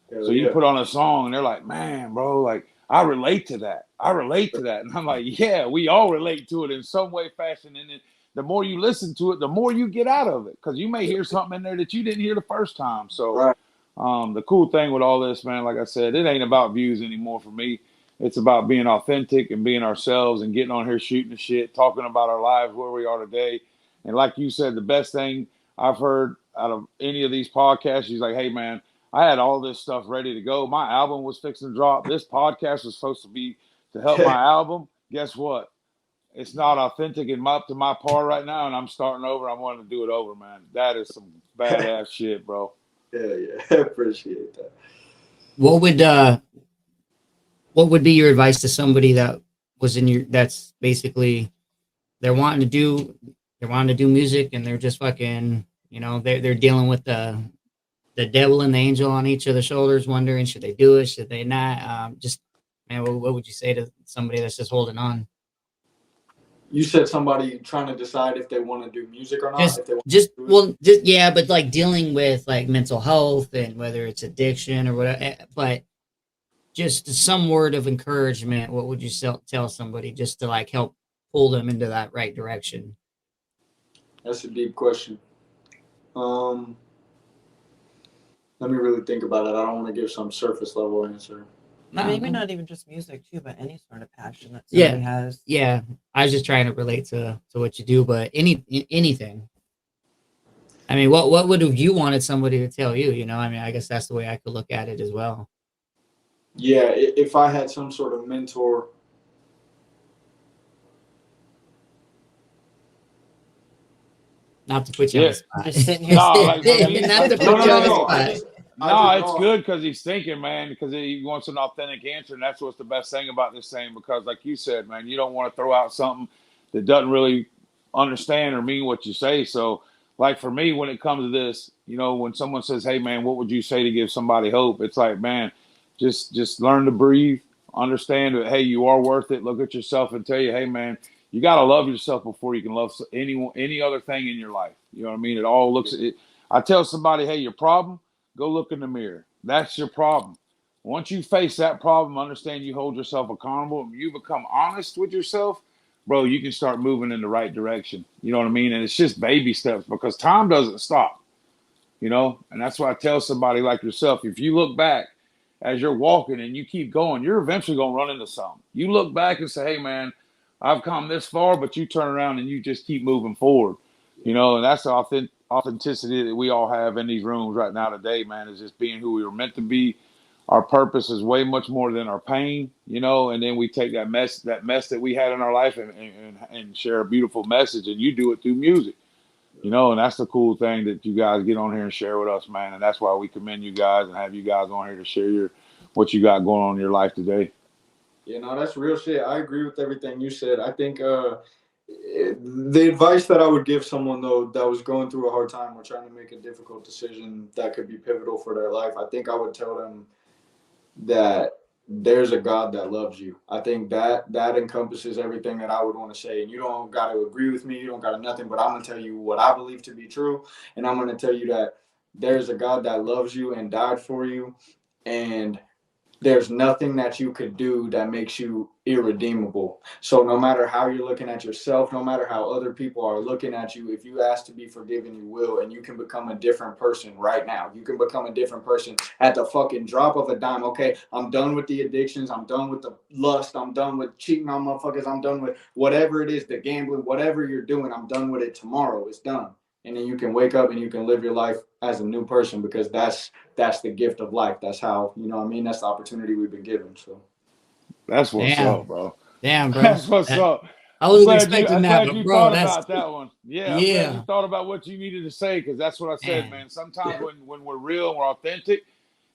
So you put on a song, and they're like, man, bro, like, I relate to that. I relate to that. And I'm like, yeah, we all relate to it in some way, fashion. And then the more you listen to it, the more you get out of it. Because you may hear something in there that you didn't hear the first time. So the cool thing with all this, man, like I said, it ain't about views anymore for me. It's about being authentic and being ourselves and getting on here shooting the shit, talking about our lives, where we are today. And like you said, the best thing I've heard out of any of these podcasts, he's like, hey, man, I had all this stuff ready to go. My album was fixing to drop. This podcast was supposed to be to help my album. Guess what? It's not authentic and up to my par right now, and I'm starting over. I want to do it over, man. That is some badass shit, bro. Yeah. I appreciate that. What would be your advice to somebody that was in your, that's basically they're wanting to do music and they're just fucking, you know, they're dealing with the devil and the angel on each of their shoulders, wondering should they do it, should they not? Just, man, what would you say to somebody that's just holding on? You said somebody trying to decide if they want to do music or not. But like dealing with like mental health and whether it's addiction or whatever. But just some word of encouragement. What would you tell somebody just to like help pull them into that right direction? That's a deep question. Let me really think about it. I don't want to give some surface level answer. Maybe not even just music too, but any sort of passion that somebody has. Yeah, I was just trying to relate to what you do, but anything. I mean, what would have you wanted somebody to tell you? You know, I mean, I guess that's the way I could look at it as well. Yeah, if I had some sort of mentor. Not to put you on the spot. Just sitting here. Not to put you on the spot. No, it's good because he's thinking, man, because he wants an authentic answer, and that's what's the best thing about this thing. Because, like you said, man, you don't want to throw out something that doesn't really understand or mean what you say. So, like for me, when it comes to this, you know, when someone says, "Hey, man, what would you say to give somebody hope?" It's like, man, just learn to breathe, understand that, hey, you are worth it. Look at yourself and tell you, hey, man, you got to love yourself before you can love any other thing in your life. You know what I mean? It all looks. I tell somebody, hey, your problem. Go look in the mirror. That's your problem. Once you face that problem, understand you hold yourself accountable, and you become honest with yourself, bro, you can start moving in the right direction. You know what I mean? And it's just baby steps because time doesn't stop, you know? And that's why I tell somebody like yourself, if you look back as you're walking and you keep going, you're eventually going to run into something. You look back and say, hey, man, I've come this far, but you turn around and you just keep moving forward. You know, and that's the authenticity that we all have in these rooms right now today, man, is just being who we were meant to be. Our purpose is way much more than our pain, you know, and then we take that mess that we had in our life and share a beautiful message, and you do it through music, you know, and that's the cool thing that you guys get on here and share with us, man, and that's why we commend you guys and have you guys on here to share what you got going on in your life today. Yeah, no, that's real shit. I agree with everything you said. I think the advice that I would give someone, though, that was going through a hard time or trying to make a difficult decision that could be pivotal for their life, I think I would tell them that there's a God that loves you. I think that encompasses everything that I would want to say. And you don't got to agree with me. You don't got to nothing, but I'm going to tell you what I believe to be true. And I'm going to tell you that there's a God that loves you and died for you. And there's nothing that you could do that makes you irredeemable. So no matter how you're looking at yourself, no matter how other people are looking at you, if you ask to be forgiven, you will, and you can become a different person right now. You can become a different person at the fucking drop of a dime. Okay, I'm done with the addictions. I'm done with the lust. I'm done with cheating on motherfuckers. I'm done with whatever it is, the gambling, whatever you're doing. I'm done with it tomorrow. It's done. And then you can wake up and you can live your life as a new person, because that's the gift of life. That's how, you know what I mean? That's the opportunity we've been given. So That's what's Damn. up, bro. Damn, bro. That's what's up. I wasn't I'm expecting that, glad but you bro, thought that's about that one. Yeah, I'm glad yeah. you thought about what you needed to say, because that's what I said, man. Sometimes when we're real and we're authentic,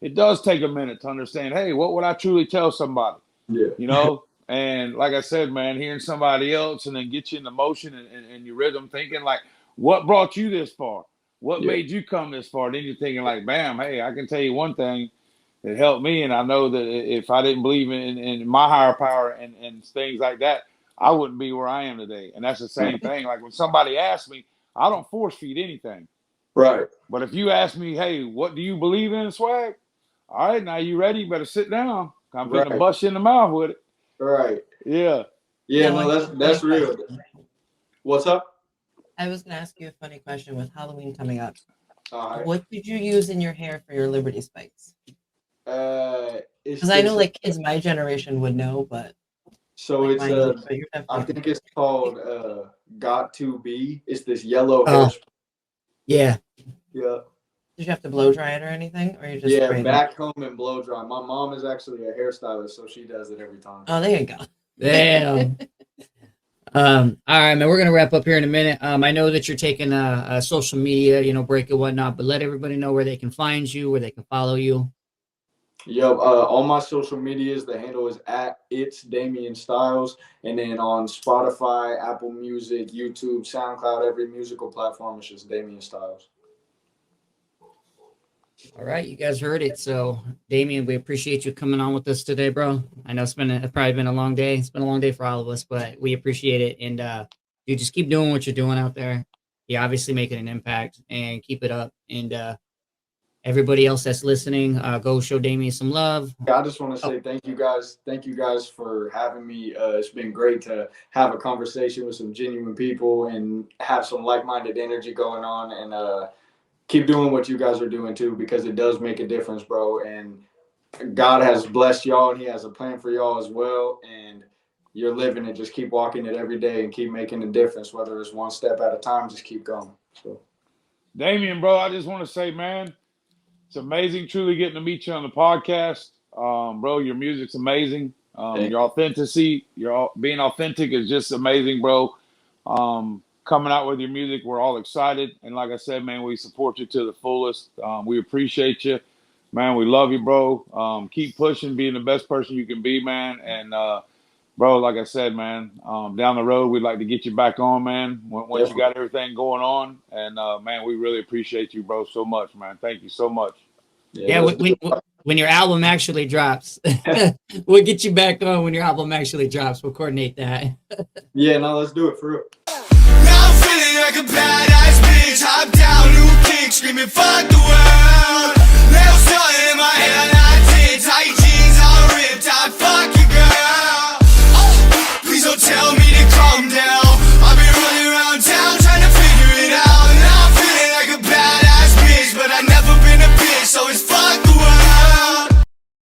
it does take a minute to understand, hey, what would I truly tell somebody? Yeah. You know? And like I said, man, hearing somebody else and then get you in the motion and your rhythm, thinking like, what brought you this far? What made you come this far? Then you're thinking like, bam, hey, I can tell you one thing that helped me. And I know that if I didn't believe in my higher power and things like that, I wouldn't be where I am today. And that's the same thing. Like when somebody asks me, I don't force feed anything. Right. But if you ask me, hey, what do you believe in, Swag? All right, now you ready? You better sit down. I'm going to bust you in the mouth with it. Right. Yeah. Yeah, no, that's real. What's up? I was going to ask you a funny question with Halloween coming up. Right. What did you use in your hair for your Liberty spikes? Because I know like kids my generation would know, but so like it's I think it's called Got to Be. It's this yellow hair. Yeah. Yeah. Did you have to blow dry it or anything, or you just back home and blow dry. My mom is actually a hairstylist, so she does it every time. Oh, there you go. Damn. All right, man, we're gonna wrap up here in a minute. I know that you're taking a social media, break and whatnot, but let everybody know where they can find you, where they can follow you. Yep. All my social medias, the handle is @it's Damien Styles, and then on Spotify, Apple Music, YouTube, SoundCloud, every musical platform, it's just Damien Styles. All right, you guys heard it. So, Damien, we appreciate you coming on with us today, bro. I know it's probably been a long day. It's been a long day for all of us, but we appreciate it. And you just keep doing what you're doing out there. You're obviously making an impact, and keep it up. And everybody else that's listening, go show Damien some love. I just want to say thank you guys. Thank you guys for having me. It's been great to have a conversation with some genuine people and have some like-minded energy going on, and keep doing what you guys are doing too, because it does make a difference, bro. And God has blessed y'all, and he has a plan for y'all as well. And you're living it. Just keep walking it every day and keep making a difference, whether it's one step at a time. Just keep going. So, Damien, bro, I just want to say, man, it's amazing truly getting to meet you on the podcast. Bro, your music's amazing. Your authenticity, being authentic is just amazing, bro. Coming out with your music, we're all excited. And like I said, man, we support you to the fullest. We appreciate you. Man, we love you, bro. Keep pushing, being the best person you can be, man. And, bro, like I said, man, down the road, we'd like to get you back on, man, once you got everything going on. And, man, we really appreciate you, bro, so much, man. Thank you so much. Yeah, when your album actually drops, we'll get you back on when your album actually drops. We'll coordinate that. Yeah, no, let's do it for real. Now I'm feeling like a badass bitch. Hop down, new kick, screaming fuck